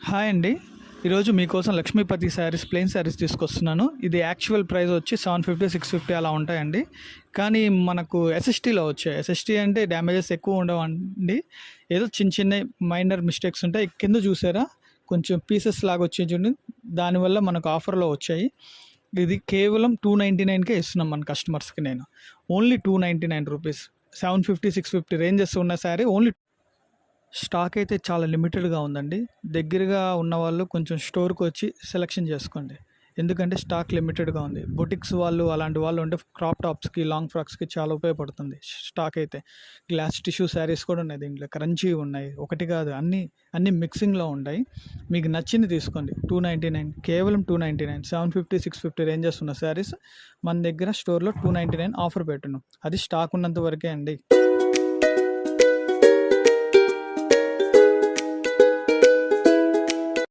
Hi అండి. ఈరోజు మీకోసం లక్ష్మీపతి శారీస్ ప్లెయిన్ శారీస్ తీసుకొస్తున్నాను. ఇది యాక్చువల్ ప్రైస్ వచ్చి 750, 650 అలా ఉంటాయండి. కానీ మనకు ఎస్ఎస్టీలో వచ్చాయి. ఎస్ఎస్టీ అంటే డ్యామేజెస్ ఎక్కువ ఉండవండి. ఏదో చిన్న చిన్న మైనర్ మిస్టేక్స్ ఉంటాయి. కింద చూసారా కొంచెం పీసెస్ లాగా వచ్చాయి చూడండి. దానివల్ల మనకు ఆఫర్లో వచ్చాయి. ఇది కేవలం 299కే ఇస్తున్నాం మన కస్టమర్స్కి. నేను ఓన్లీ 299 రూపీస్. 750, 650 రేంజెస్ ఉన్న శారీ ఓన్లీ. స్టాక్ అయితే చాలా లిమిటెడ్గా ఉందండి. దగ్గరగా ఉన్నవాళ్ళు కొంచెం స్టోర్కి వచ్చి సెలెక్షన్ చేసుకోండి. ఎందుకంటే స్టాక్ లిమిటెడ్గా ఉంది. బొటిక్స్ వాళ్ళు అలాంటి వాళ్ళు ఉంటే క్రాప్ టాప్స్కి, లాంగ్ ఫ్రాక్స్కి చాలా ఉపయోగపడుతుంది స్టాక్ అయితే. గ్లాస్ టిష్యూ శారీస్ కూడా ఉన్నాయి దీంట్లో. క్రంచీ ఉన్నాయి, ఒకటి కాదు అన్ని మిక్సింగ్లో ఉంటాయి. మీకు నచ్చింది తీసుకోండి. 299, కేవలం 299. 750, 650 రేంజెస్ ఉన్న శారీస్ మన దగ్గర స్టోర్లో 299 ఆఫర్ పెట్టున్నాం. అది స్టాక్ ఉన్నంత వరకే అండి.